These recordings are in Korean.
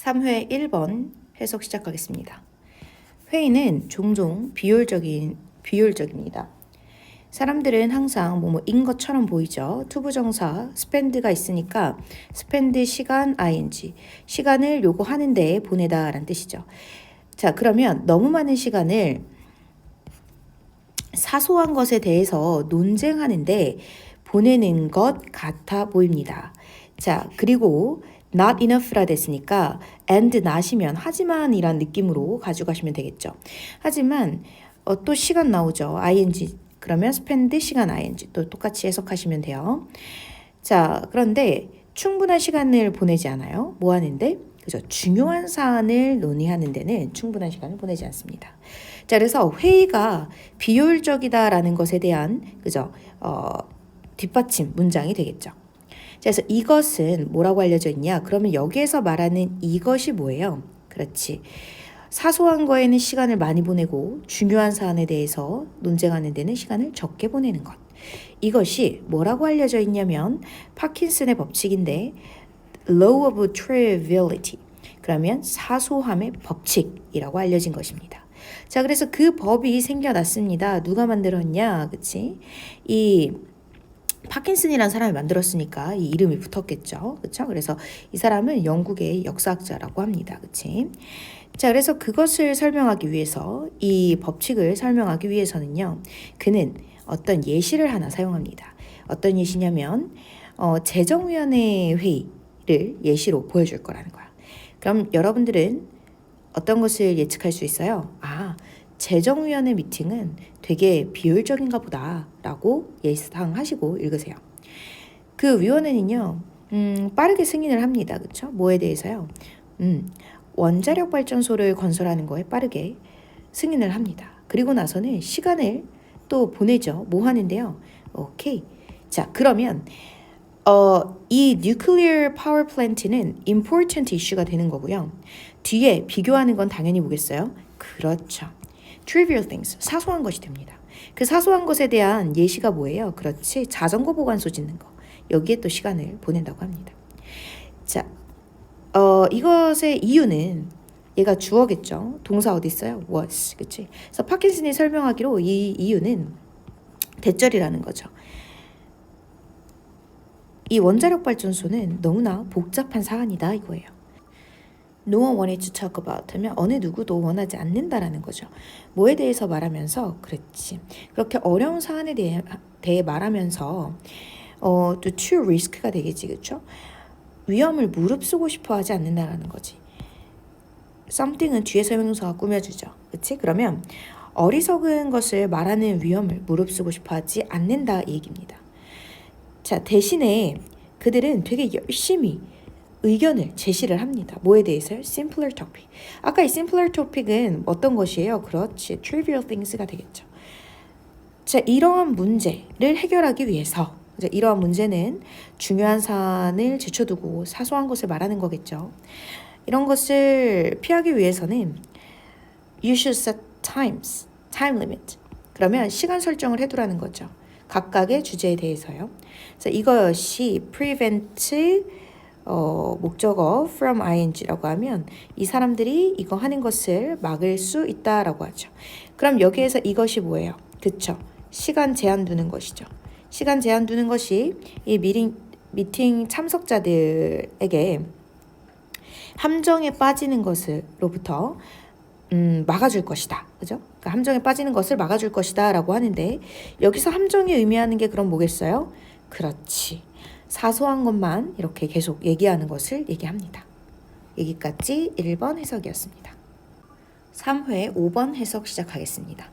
3회 1번 해석 시작하겠습니다. 회의는 종종 비효율적입니다. 사람들은 항상 뭐뭐인 것처럼 보이죠. 투부정사 spend가 있으니까 spend 시간 ing, 시간을 요구하는 데에 보내다 라는 뜻이죠. 자, 그러면 너무 많은 시간을 사소한 것에 대해서 논쟁하는데 보내는 것 같아 보입니다. 자, 그리고 not enough라 됐으니까 and not이면 하지만 이란 느낌으로 가져가시면 되겠죠. 하지만 또 시간 나오죠. ing 그러면 spend 시간 ing 또 똑같이 해석하시면 돼요. 자, 그런데 충분한 시간을 보내지 않아요. 뭐 하는데? 그죠? 중요한 사안을 논의하는 데는 충분한 시간을 보내지 않습니다. 자, 그래서 회의가 비효율적이다라는 것에 대한 그죠? 뒷받침 문장이 되겠죠. 자, 그래서 이것은 뭐라고 알려져 있냐? 그러면 여기에서 말하는 이것이 뭐예요? 그렇지. 사소한 거에는 시간을 많이 보내고 중요한 사안에 대해서 논쟁하는 데는 시간을 적게 보내는 것. 이것이 뭐라고 알려져 있냐면 파킨슨의 법칙인데 law of triviality. 그러면 사소함의 법칙이라고 알려진 것입니다. 자, 그래서 그 법이 생겨났습니다. 누가 만들었냐? 그치? 이 파킨슨이라는 사람이 만들었으니까 이 이름이 붙었겠죠. 그렇죠? 그래서 이 사람은 영국의 역사학자라고 합니다. 그치? 자, 그래서 그것을 설명하기 위해서 이 법칙을 설명하기 위해서는요. 그는 어떤 예시를 하나 사용합니다. 어떤 예시냐면 재정위원회 회의를 예시로 보여줄 거라는 거야. 그럼 여러분들은 어떤 것을 예측할 수 있어요? 재정위원회 미팅은 되게 비효율적인가 보다 라고 예상하시고 읽으세요. 그 위원회는요 빠르게 승인을 합니다. 그렇죠? 뭐에 대해서요? 원자력 발전소를 건설하는 거에 빠르게 승인을 합니다. 그리고 나서는 시간을 또 보내죠. 뭐 하는데요? 오케이. 자, 그러면 이 nuclear power plant는 important issue가 되는 거고요. 뒤에 비교하는 건 당연히 뭐겠어요? 그렇죠. trivial things, 사소한 것이 됩니다. 그 사소한 것에 대한 예시가 뭐예요? 그렇지, 자전거 보관소 짓는 거. 여기에 또 시간을 보낸다고 합니다. 자, 이것의 이유는 얘가 주어겠죠. 동사 어디 있어요? was, 그치? 그래서 파킨슨이 설명하기로 이 이유는 대절이라는 거죠. 이 원자력 발전소는 너무나 복잡한 사안이다 이거예요. No one wanted to talk about 하면 어느 누구도 원하지 않는다라는 거죠. 뭐에 대해서 말하면서 그렇지. 그렇게 어려운 사안에 대해 말하면서 또 too risk가 되겠지. 그렇죠? 위험을 무릅쓰고 싶어 하지 않는다라는 거지. something은 뒤에서 형용사가 꾸며주죠. 그렇지? 그러면 어리석은 것을 말하는 위험을 무릅쓰고 싶어 하지 않는다 이 얘기입니다. 자, 대신에 그들은 되게 열심히 의견을 제시를 합니다. 뭐에 대해서요? simpler topic. 아까 이 simpler topic은 어떤 것이에요? 그렇지. trivial things가 되겠죠. 자, 이러한 문제를 해결하기 위해서 이러한 문제는 중요한 사안을 제쳐두고 사소한 것을 말하는 거겠죠. 이런 것을 피하기 위해서는 you should set time limit. 그러면 시간 설정을 해두라는 거죠. 각각의 주제에 대해서요. 그래서 이것이 prevent 목적어 from ing라고 하면 이 사람들이 이거 하는 것을 막을 수 있다라고 하죠. 그럼 여기에서 이것이 뭐예요? 그쵸? 시간 제한 두는 것이죠. 시간 제한 두는 것이 이 미팅 참석자들에게 함정에 빠지는 것으로부터 막아줄 것이다. 그죠? 그러니까 함정에 빠지는 것을 막아줄 것이다 라고 하는데 여기서 함정이 의미하는 게 그럼 뭐겠어요? 그렇지. 사소한 것만 이렇게 계속 얘기하는 것을 얘기합니다. 여기까지 1번 해석이었습니다. 3회 5번 해석 시작하겠습니다.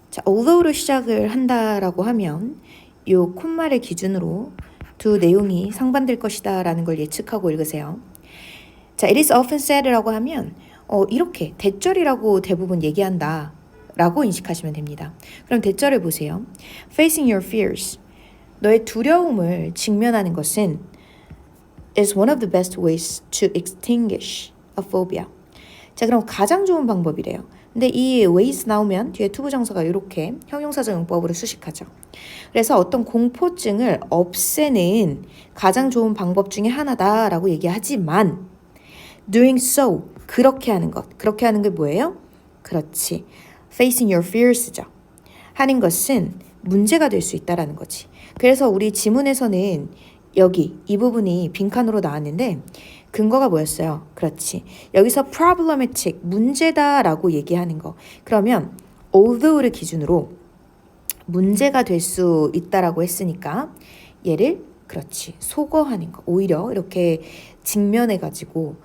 자, although로 시작을 한다라고 하면 이 콧말을 기준으로 두 내용이 상반될 것이다 라는 걸 예측하고 읽으세요. 자, it is often said라고 하면 이렇게 대절이라고 대부분 얘기한다 라고 인식하시면 됩니다. 그럼 대절을 보세요. Facing your fears. 너의 두려움을 직면하는 것은 is one of the best ways to extinguish a phobia. 자, 그럼 가장 좋은 방법이래요. 근데 이 ways 나오면 뒤에 투부정사가 이렇게 형용사적 용법으로 수식하죠. 그래서 어떤 공포증을 없애는 가장 좋은 방법 중에 하나다라고 얘기하지만 doing so, 그렇게 하는 것. 그렇게 하는 게 뭐예요? 그렇지. facing your fears죠. 하는 것은 문제가 될 수 있다라는 거지. 그래서 우리 지문에서는 여기 이 부분이 빈칸으로 나왔는데 근거가 뭐였어요? 그렇지. 여기서 problematic, 문제다라고 얘기하는 거. 그러면 although를 기준으로 문제가 될 수 있다라고 했으니까 얘를 그렇지. 소거하는 거. 오히려 이렇게 직면해가지고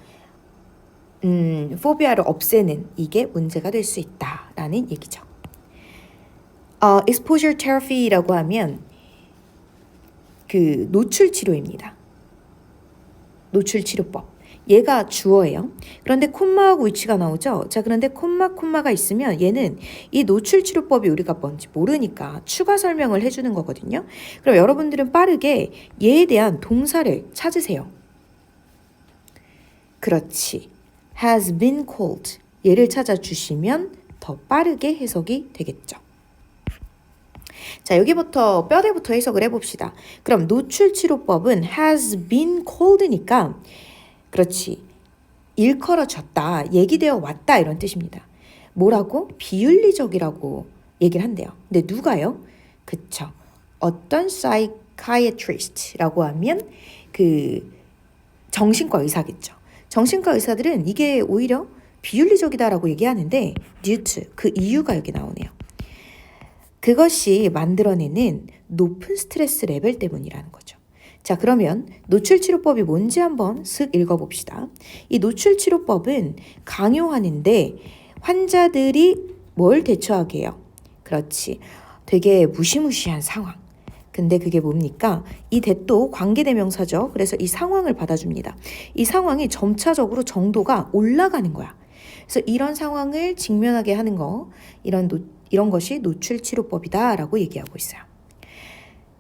포비아를 없애는 이게 문제가 될 수 있다라는 얘기죠. exposure therapy라고 하면 그 노출 치료입니다. 노출 치료법. 얘가 주어예요. 그런데 콤마하고 위치가 나오죠. 자, 그런데 콤마가 있으면 얘는 이 노출 치료법이 우리가 뭔지 모르니까 추가 설명을 해주는 거거든요. 그럼 여러분들은 빠르게 얘에 대한 동사를 찾으세요. 그렇지. has been called. 얘를 찾아주시면 더 빠르게 해석이 되겠죠. 자, 여기부터 뼈대부터 해석을 해봅시다. 그럼 노출치료법은 has been called니까 그렇지. 일컬어졌다, 얘기되어 왔다 이런 뜻입니다. 뭐라고? 비윤리적이라고 얘기를 한대요. 근데 누가요? 그쵸. 어떤 psychiatrist라고 하면 그 정신과 의사겠죠. 정신과 의사들은 이게 오히려 비윤리적이다라고 얘기하는데 due to, 그 이유가 여기 나오네요. 그것이 만들어내는 높은 스트레스 레벨 때문이라는 거죠. 자, 그러면 노출치료법이 뭔지 한번 슥 읽어봅시다. 이 노출치료법은 강요하는데 환자들이 뭘 대처하게 해요? 그렇지. 되게 무시무시한 상황. 근데 그게 뭡니까? 이 대도 관계대명사죠. 그래서 이 상황을 받아줍니다. 이 상황이 점차적으로 정도가 올라가는 거야. 그래서 이런 상황을 직면하게 하는 거, 이런 것이 노출치료법이다라고 얘기하고 있어요.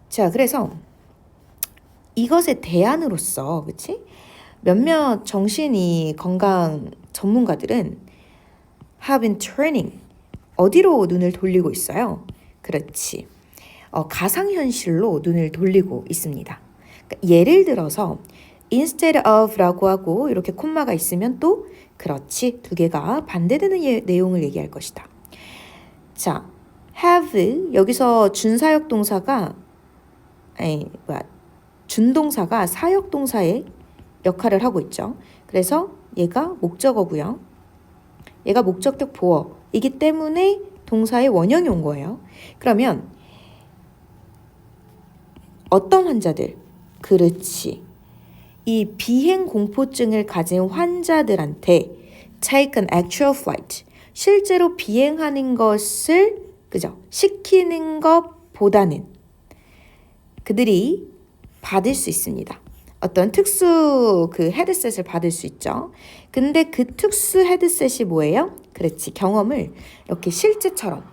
자, 그래서 이것의 대안으로서, 그치? 몇몇 정신이 건강 전문가들은 have been turning, 어디로 눈을 돌리고 있어요? 그렇지. 가상현실로 눈을 돌리고 있습니다. 그러니까 예를 들어서 instead of라고 하고 이렇게 콤마가 있으면 또 그렇지, 두 개가 반대되는 내용을 얘기할 것이다. 자, have 여기서 준사역 동사가 준동사가 사역 동사의 역할을 하고 있죠. 그래서 얘가 목적어고요. 얘가 목적격 보어이기 때문에 동사의 원형이 온 거예요. 그러면 어떤 환자들? 그렇지. 이 비행 공포증을 가진 환자들한테 take an actual flight, 실제로 비행하는 것을 그죠? 시키는 것보다는 그들이 받을 수 있습니다. 어떤 특수 그 헤드셋을 받을 수 있죠. 근데 그 특수 헤드셋이 뭐예요? 그렇지. 경험을 이렇게 실제처럼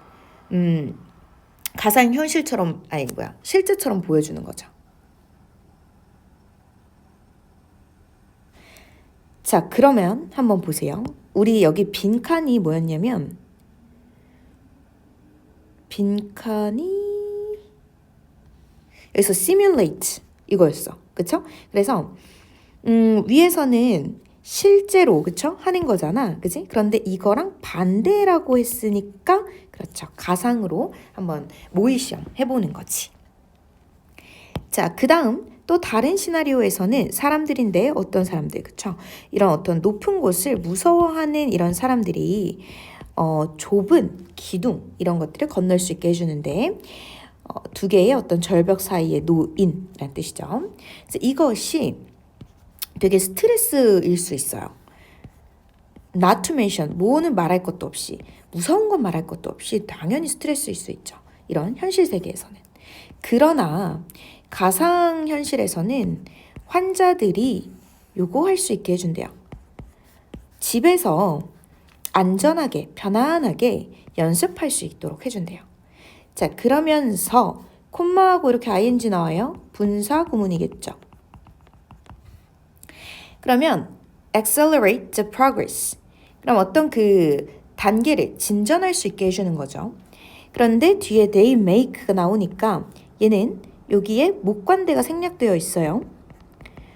가상현실처럼 실제처럼 보여주는 거죠. 자, 그러면 한번 보세요. 우리 여기 빈칸이 뭐였냐면 여기서 simulate 이거였어. 그쵸? 그래서 위에서는 실제로 그쵸? 하는 거잖아. 그치? 그런데 이거랑 반대라고 했으니까 그렇죠. 가상으로 한번 모의 시험 해보는 거지. 자, 그 다음 또 다른 시나리오에서는 사람들인데 어떤 사람들, 그쵸? 이런 어떤 높은 곳을 무서워하는 이런 사람들이 좁은 기둥 이런 것들을 건널 수 있게 해주는데 두 개의 어떤 절벽 사이에 놓인이란 뜻이죠. 그래서 이것이 되게 스트레스일 수 있어요. Not to mention, 뭐는 말할 것도 없이, 무서운 건 말할 것도 없이 당연히 스트레스일 수 있죠. 이런 현실 세계에서는. 그러나 가상현실에서는 환자들이 요거 할 수 있게 해준대요. 집에서 안전하게, 편안하게 연습할 수 있도록 해준대요. 자, 그러면서 콤마하고 이렇게 ing 나와요. 분사 구문이겠죠. 그러면 accelerate the progress. 그럼 어떤 그 단계를 진전할 수 있게 해주는 거죠. 그런데 뒤에 they make가 나오니까 얘는 여기에 목관대가 생략되어 있어요.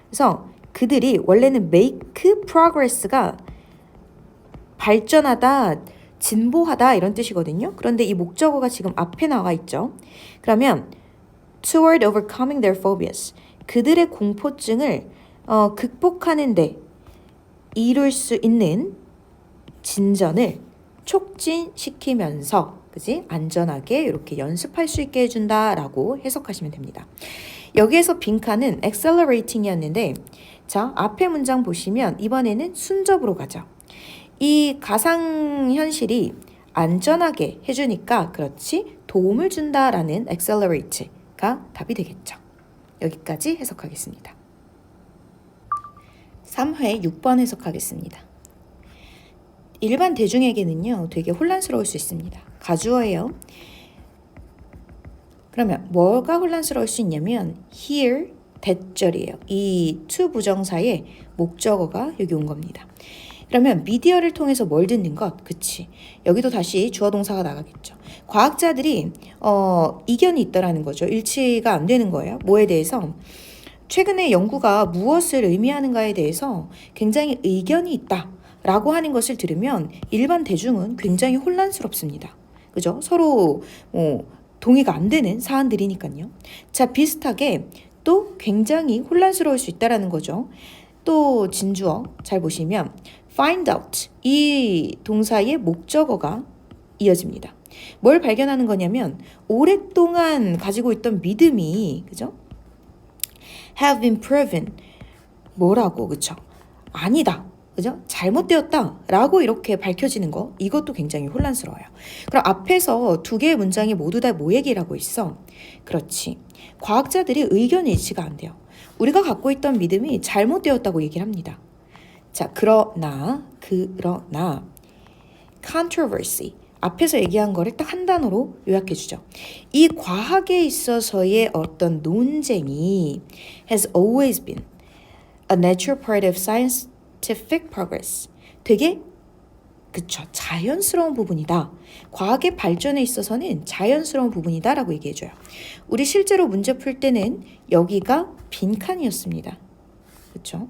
그래서 그들이 원래는 make progress가 발전하다, 진보하다 이런 뜻이거든요. 그런데 이 목적어가 지금 앞에 나와 있죠. 그러면 toward overcoming their phobias. 그들의 공포증을 극복하는데 이룰 수 있는 진전을 촉진시키면서 그지? 안전하게 이렇게 연습할 수 있게 해준다라고 해석하시면 됩니다. 여기에서 빈칸은 accelerating이었는데 자, 앞에 문장 보시면 이번에는 순접으로 가죠. 이 가상현실이 안전하게 해주니까 그렇지 도움을 준다라는 accelerate가 답이 되겠죠. 여기까지 해석하겠습니다. 3회 6번 해석하겠습니다. 일반 대중에게는요 되게 혼란스러울 수 있습니다. 가주어예요. 그러면 뭐가 혼란스러울 수 있냐면 here 대절이에요. 이 to 부정사의 목적어가 여기 온 겁니다. 그러면 미디어를 통해서 뭘 듣는 것? 그치. 여기도 다시 주어 동사가 나가겠죠. 과학자들이 이견이 있다라는 거죠. 일치가 안 되는 거예요. 뭐에 대해서? 최근에 연구가 무엇을 의미하는가에 대해서 굉장히 의견이 있다라고 하는 것을 들으면 일반 대중은 굉장히 혼란스럽습니다. 그죠? 서로 동의가 안 되는 사안들이니까요. 자, 비슷하게 또 굉장히 혼란스러울 수 있다라는 거죠. 또 진주어 잘 보시면 find out 이 동사의 목적어가 이어집니다. 뭘 발견하는 거냐면 오랫동안 가지고 있던 믿음이 그죠? have been proven 뭐라고 그쵸? 아니다. 그죠? 잘못되었다 라고 이렇게 밝혀지는 거 이것도 굉장히 혼란스러워요. 그럼 앞에서 두 개의 문장이 모두 다 뭐 얘기를 하고 있어? 그렇지. 과학자들이 의견 일치가 안 돼요. 우리가 갖고 있던 믿음이 잘못되었다고 얘기를 합니다. 자, 그러나 controversy 앞에서 얘기한 거를 딱 한 단어로 요약해 주죠. 이 과학에 있어서의 어떤 논쟁이 has always been a natural part of scientific progress. 되게 그쵸 자연스러운 부분이다. 과학의 발전에 있어서는 자연스러운 부분이다 라고 얘기해줘요. 우리 실제로 문제 풀 때는 여기가 빈칸이었습니다. 그쵸?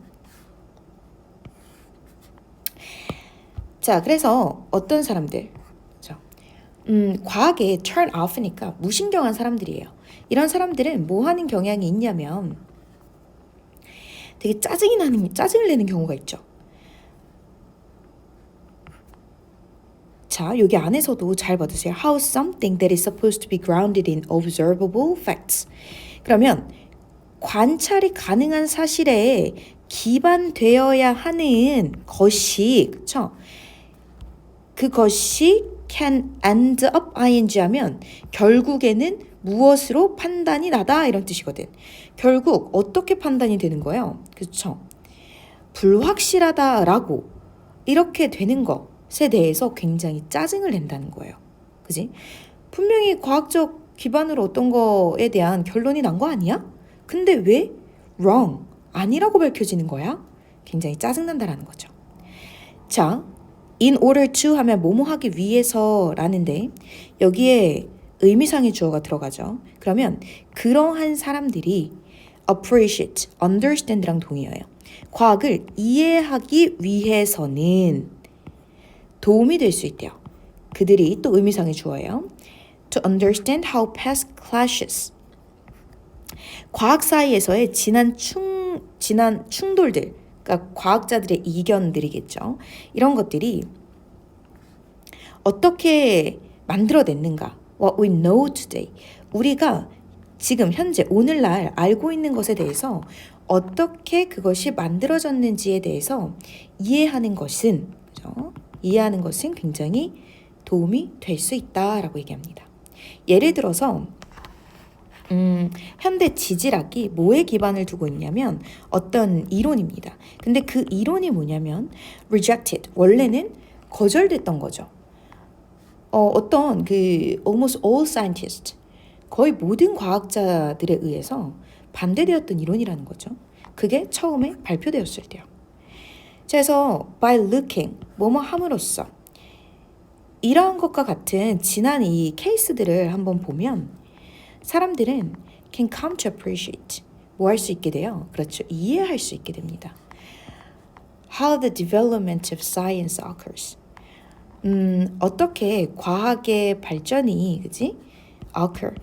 자, 그래서 어떤 사람들 그쵸? 과학에 turn off니까 무신경한 사람들이에요. 이런 사람들은 뭐 하는 경향이 있냐면 되게 짜증을 내는 경우가 있죠. 자, 여기 안에서도 잘 받으세요. How something that is supposed to be grounded in observable facts. 그러면 관찰이 가능한 사실에 기반되어야 하는 것이 그쵸? 그것이 can end up ing 하면 결국에는 무엇으로 판단이 나다 이런 뜻이거든. 결국 어떻게 판단이 되는 거예요? 그쵸? 불확실하다라고 이렇게 되는 것에 대해서 굉장히 짜증을 낸다는 거예요. 그지? 분명히 과학적 기반으로 어떤 거에 대한 결론이 난 거 아니야? 근데 왜 wrong, 아니라고 밝혀지는 거야? 굉장히 짜증난다라는 거죠. 자, in order to 하면 뭐뭐 하기 위해서라는데 여기에 의미상의 주어가 들어가죠. 그러면 그러한 사람들이 appreciate, understand랑 동의어예요. 과학을 이해하기 위해서는 도움이 될 수 있대요. 그들이 또 의미상의 주어예요. To understand how past clashes 과학 사이에서의 지난 충돌들, 그러니까 과학자들의 이견들이겠죠. 이런 것들이 어떻게 만들어냈는가? What we know today. 우리가 지금 현재 오늘날 알고 있는 것에 대해서 어떻게 그것이 만들어졌는지에 대해서 이해하는 것은 그죠? 이해하는 것은 굉장히 도움이 될 수 있다라고 얘기합니다. 예를 들어서 현대 지질학이 뭐에 기반을 두고 있냐면 어떤 이론입니다. 근데 그 이론이 뭐냐면 rejected, 원래는 거절됐던 거죠. 어떤 almost all scientists, 거의 모든 과학자들에 의해서 반대되었던 이론이라는 거죠. 그게 처음에 발표되었을 때요. 그래서 by looking, 뭐뭐 함으로써 이러한 것과 같은 지난 이 케이스들을 한번 보면 사람들은 can come to appreciate 뭐 할 수 있게 돼요? 그렇죠. 이해할 수 있게 됩니다. How the development of science occurs. 어떻게 과학의 발전이, 그지? occur.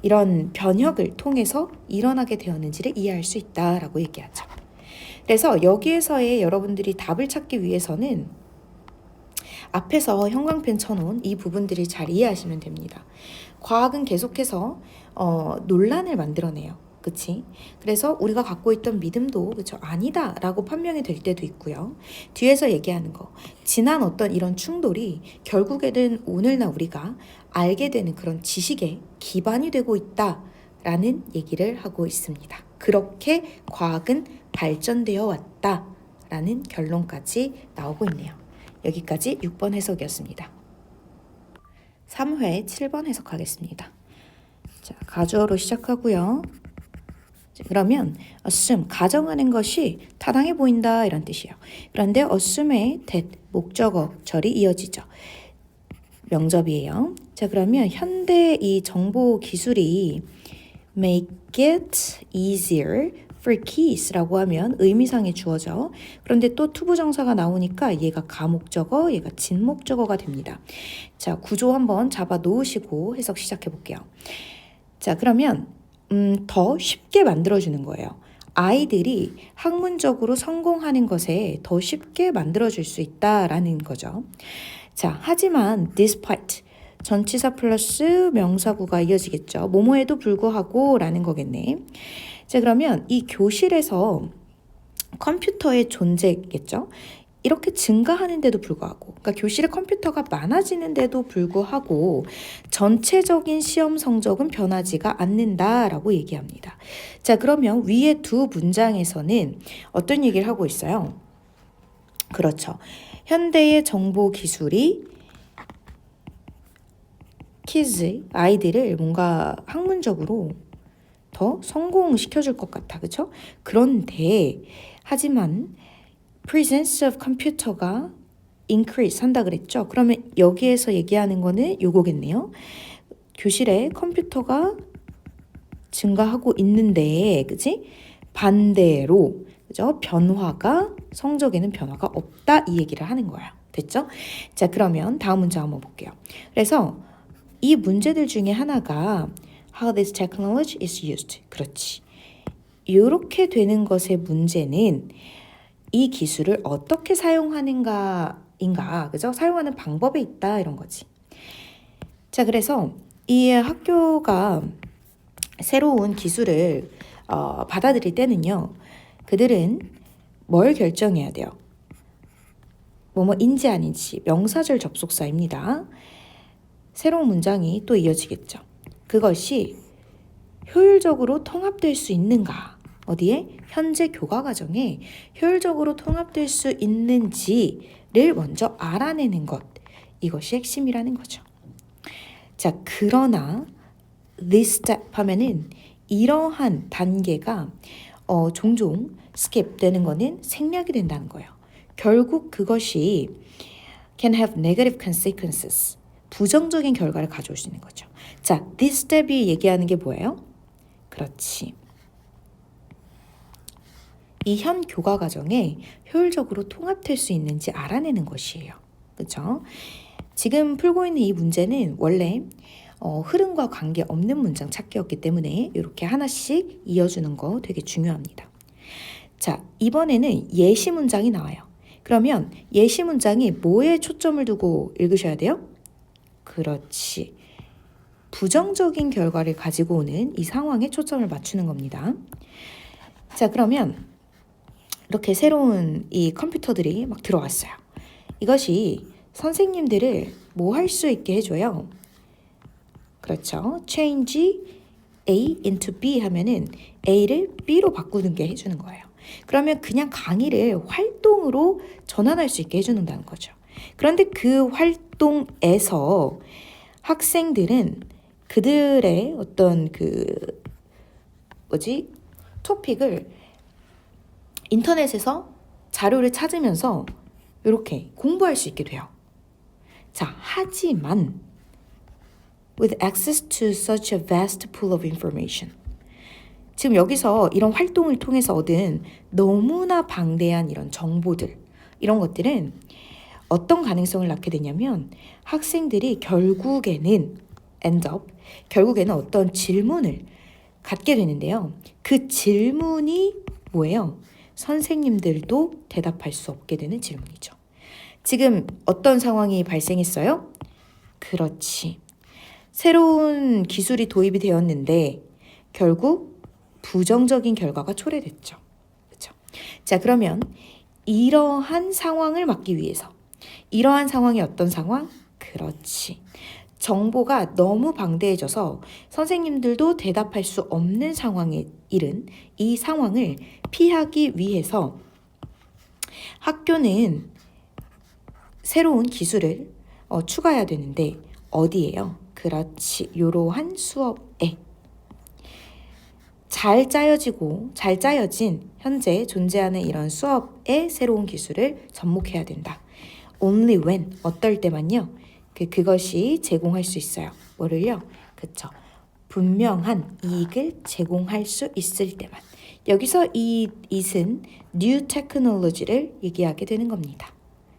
이런 변혁을 통해서 일어나게 되었는지를 이해할 수 있다라고 얘기하죠. 그래서 여기에서의 여러분들이 답을 찾기 위해서는 앞에서 형광펜 쳐놓은 이 부분들을 잘 이해하시면 됩니다. 과학은 계속해서 논란을 만들어내요. 그치? 그래서 우리가 갖고 있던 믿음도 그쵸? 아니다 라고 판명이 될 때도 있고요. 뒤에서 얘기하는 거 지난 어떤 이런 충돌이 결국에는 오늘날 우리가 알게 되는 그런 지식의 기반이 되고 있다 라는 얘기를 하고 있습니다. 그렇게 과학은 발전되어 왔다 라는 결론까지 나오고 있네요. 여기까지 6번 해석이었습니다. 3회 7번 해석하겠습니다. 자, 가주어로 시작하고요. 그러면 assume, 가정하는 것이 타당해 보인다 이런 뜻이에요. 그런데 assume의 that, 목적어, 절이 이어지죠. 명접이에요. 자, 그러면 현대 이 정보 기술이 make it easier for kids라고 하면 의미상의 주어죠. 그런데 또 투부정사가 나오니까 얘가 가목적어, 얘가 진목적어가 됩니다. 자, 구조 한번 잡아 놓으시고 해석 시작해 볼게요. 자, 그러면 더 쉽게 만들어주는 거예요. 아이들이 학문적으로 성공하는 것에 더 쉽게 만들어줄 수 있다라는 거죠. 자, 하지만 despite 전치사 플러스 명사구가 이어지겠죠. 뭐뭐에도 불구하고 라는 거겠네. 자, 그러면 이 교실에서 컴퓨터의 존재겠죠. 이렇게 증가하는데도 불구하고, 그러니까 교실에 컴퓨터가 많아지는데도 불구하고 전체적인 시험 성적은 변하지가 않는다라고 얘기합니다. 자, 그러면 위에 두 문장에서는 어떤 얘기를 하고 있어요? 그렇죠. 현대의 정보 기술이 키즈, 아이들을 뭔가 학문적으로 더 성공시켜줄 것 같아. 그렇죠? 그런데 하지만 presence of computer가 increase 한다 그랬죠. 그러면 여기에서 얘기하는 거는 요거겠네요. 교실에 컴퓨터가 증가하고 있는데, 그치? 반대로, 그죠? 변화가, 성적에는 변화가 없다. 이 얘기를 하는 거야. 됐죠? 자, 그러면 다음 문제 한번 볼게요. 그래서 이 문제들 중에 하나가 how this technology is used. 그렇지. 이렇게 되는 것의 문제는 이 기술을 어떻게 사용하는가인가, 그죠? 사용하는 방법에 있다 이런 거지. 자, 그래서 이 학교가 새로운 기술을 받아들일 때는요, 그들은 뭘 결정해야 돼요? 뭐뭐인지 아닌지 명사절 접속사입니다. 새로운 문장이 또 이어지겠죠. 그것이 효율적으로 통합될 수 있는가? 어디에? 현재 교과 과정에 효율적으로 통합될 수 있는지를 먼저 알아내는 것. 이것이 핵심이라는 거죠. 자, 그러나 this step 하면은 이러한 단계가 종종 skip 되는 거는 생략이 된다는 거예요. 결국 그것이 can have negative consequences. 부정적인 결과를 가져올 수 있는 거죠. 자, this step이 얘기하는 게 뭐예요? 그렇지. 이 현 교과 과정에 효율적으로 통합될 수 있는지 알아내는 것이에요. 그렇죠? 지금 풀고 있는 이 문제는 원래 흐름과 관계없는 문장 찾기였기 때문에 이렇게 하나씩 이어주는 거 되게 중요합니다. 자, 이번에는 예시 문장이 나와요. 그러면 예시 문장이 뭐에 초점을 두고 읽으셔야 돼요? 그렇지. 부정적인 결과를 가지고 오는 이 상황에 초점을 맞추는 겁니다. 자, 그러면 이렇게 새로운 이 컴퓨터들이 막 들어왔어요. 이것이 선생님들을 뭐 할 수 있게 해줘요? 그렇죠. change A into B 하면은 A를 B로 바꾸는 게 해주는 거예요. 그러면 그냥 강의를 활동으로 전환할 수 있게 해주는다는 거죠. 그런데 그 활동에서 학생들은 그들의 어떤 토픽을 인터넷에서 자료를 찾으면서 이렇게 공부할 수 있게 돼요. 자, 하지만 with access to such a vast pool of information. 지금 여기서 이런 활동을 통해서 얻은 너무나 방대한 이런 정보들, 이런 것들은 어떤 가능성을 낳게 되냐면 학생들이 결국에는 어떤 질문을 갖게 되는데요. 그 질문이 뭐예요? 선생님들도 대답할 수 없게 되는 질문이죠. 지금 어떤 상황이 발생했어요? 그렇지. 새로운 기술이 도입이 되었는데 결국 부정적인 결과가 초래됐죠. 그렇죠? 자, 그러면 이러한 상황을 막기 위해서 이러한 상황이 어떤 상황? 그렇지. 정보가 너무 방대해져서 선생님들도 대답할 수 없는 상황에 이른 이 상황을 피하기 위해서 학교는 새로운 기술을 추가해야 되는데 어디예요? 그렇지. 이러한 수업에 잘 짜여진 현재 존재하는 이런 수업의 새로운 기술을 접목해야 된다. Only when, 어떨 때만요. 그것이 제공할 수 있어요. 뭐를요? 그쵸. 분명한 이익을 제공할 수 있을 때만. 여기서 이 it은 new technology를 얘기하게 되는 겁니다.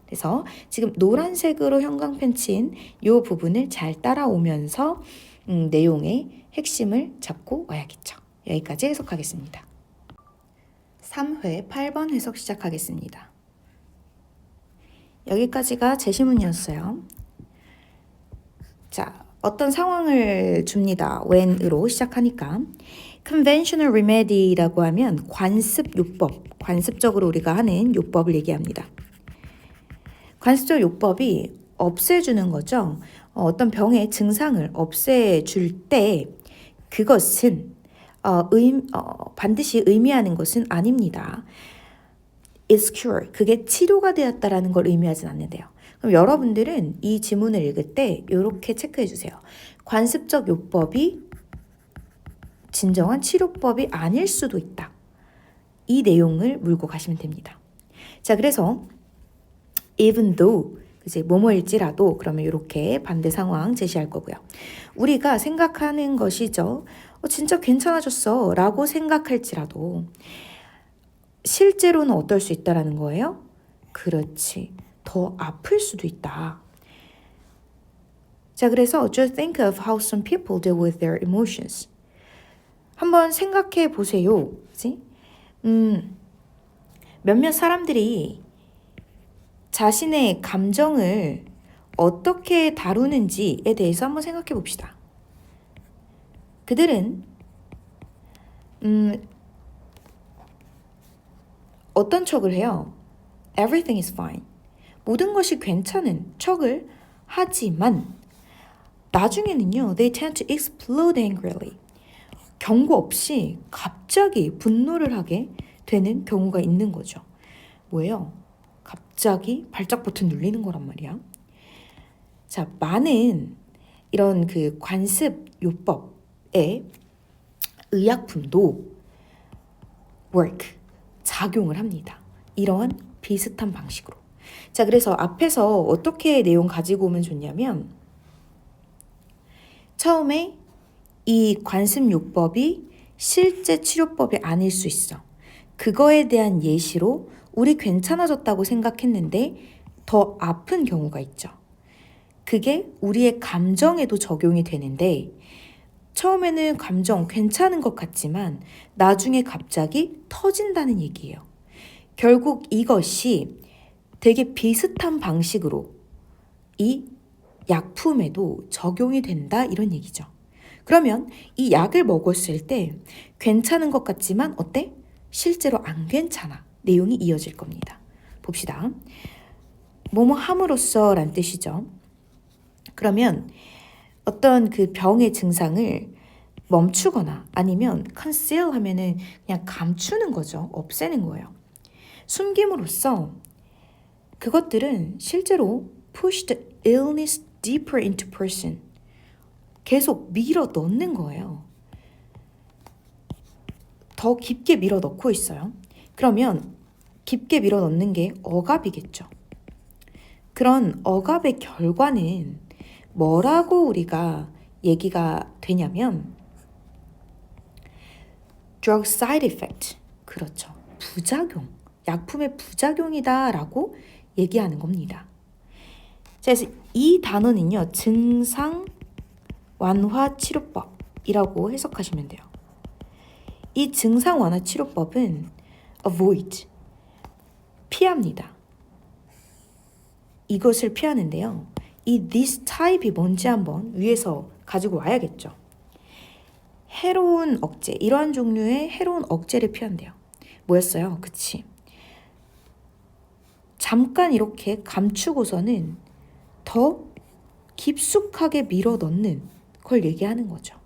그래서 지금 노란색으로 형광펜 친 이 부분을 잘 따라오면서 내용의 핵심을 잡고 와야겠죠. 여기까지 해석하겠습니다. 3회 8번 해석 시작하겠습니다. 여기까지가 제시문이었어요. 자, 어떤 상황을 줍니다. when으로 시작하니까 conventional remedy라고 하면 관습요법, 관습적으로 우리가 하는 요법을 얘기합니다. 관습적 요법이 없애주는 거죠. 어떤 병의 증상을 없애줄 때 그것은 반드시 의미하는 것은 아닙니다. is cure, 그게 치료가 되었다라는 걸 의미하진 않는데요. 그럼 여러분들은 이 지문을 읽을 때 이렇게 체크해 주세요. 관습적 요법이 진정한 치료법이 아닐 수도 있다. 이 내용을 물고 가시면 됩니다. 자, 그래서 even though 이제 뭐뭐일지라도 그러면 이렇게 반대 상황 제시할 거고요. 우리가 생각하는 것이죠. 진짜 괜찮아졌어 라고 생각할지라도 실제로는 어떨 수 있다라는 거예요? 그렇지. 더 아플 수도 있다. 자, 그래서 just think of how some people deal with their emotions. 한번 생각해 보세요. 그치? 몇몇 사람들이 자신의 감정을 어떻게 다루는지에 대해서 한번 생각해 봅시다. 그들은 어떤 척을 해요? Everything is fine. 모든 것이 괜찮은 척을 하지만 나중에는요, they tend to explode angrily. 경고 없이 갑자기 분노를 하게 되는 경우가 있는 거죠. 뭐예요? 갑자기 발작 버튼 누르는 거란 말이야. 자, 많은 이런 그 관습 요법의 의약품도 work, 작용을 합니다. 이러한 비슷한 방식으로. 자, 그래서 앞에서 어떻게 내용 가지고 오면 좋냐면 처음에 이 관습요법이 실제 치료법이 아닐 수 있어. 그거에 대한 예시로 우리 괜찮아졌다고 생각했는데 더 아픈 경우가 있죠. 그게 우리의 감정에도 적용이 되는데 처음에는 감정 괜찮은 것 같지만 나중에 갑자기 터진다는 얘기예요. 결국 이것이 되게 비슷한 방식으로 이 약품에도 적용이 된다 이런 얘기죠. 그러면 이 약을 먹었을 때 괜찮은 것 같지만 어때? 실제로 안 괜찮아. 내용이 이어질 겁니다. 봅시다. 뭐뭐 함으로써 란 뜻이죠. 그러면 어떤 그 병의 증상을 멈추거나 아니면 conceal 하면은 그냥 감추는 거죠. 없애는 거예요. 숨김으로써 그것들은 실제로 push the illness deeper into person. 계속 밀어 넣는 거예요. 더 깊게 밀어 넣고 있어요. 그러면 깊게 밀어 넣는 게 억압이겠죠. 그런 억압의 결과는 뭐라고 우리가 얘기가 되냐면 drug side effect. 그렇죠. 부작용. 약품의 부작용이다라고 얘기하는 겁니다. 자, 그래서 이 단어는요. 증상 완화 치료법이라고 해석하시면 돼요. 이 증상 완화 치료법은 avoid, 피합니다. 이것을 피하는데요. 이 this type이 뭔지 한번 위에서 가지고 와야겠죠. 해로운 억제, 이러한 종류의 해로운 억제를 피한대요. 뭐였어요? 그치. 잠깐 이렇게 감추고서는 더 깊숙하게 밀어 넣는 걸 얘기하는 거죠.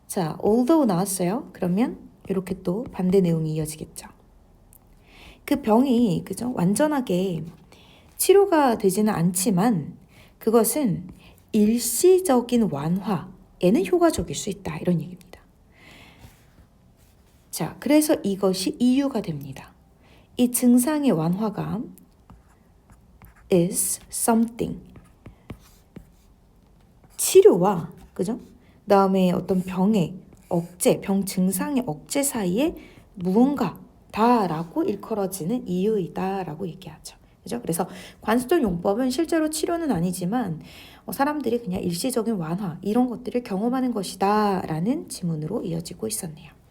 자, although 나왔어요. 그러면 이렇게 또 반대 내용이 이어지겠죠. 그 병이 그죠? 완전하게 치료가 되지는 않지만 그것은 일시적인 완화에는 효과적일 수 있다. 이런 얘기입니다. 자, 그래서 이것이 이유가 됩니다. 이 증상의 완화가 is something. 치료와 그죠? 그다음에 어떤 병의 억제, 병 증상의 억제 사이에 무언가다라고 일컬어지는 이유이다라고 얘기하죠. 그죠? 그래서 관수적 용법은 실제로 치료는 아니지만 사람들이 그냥 일시적인 완화 이런 것들을 경험하는 것이다라는 지문으로 이어지고 있었네요.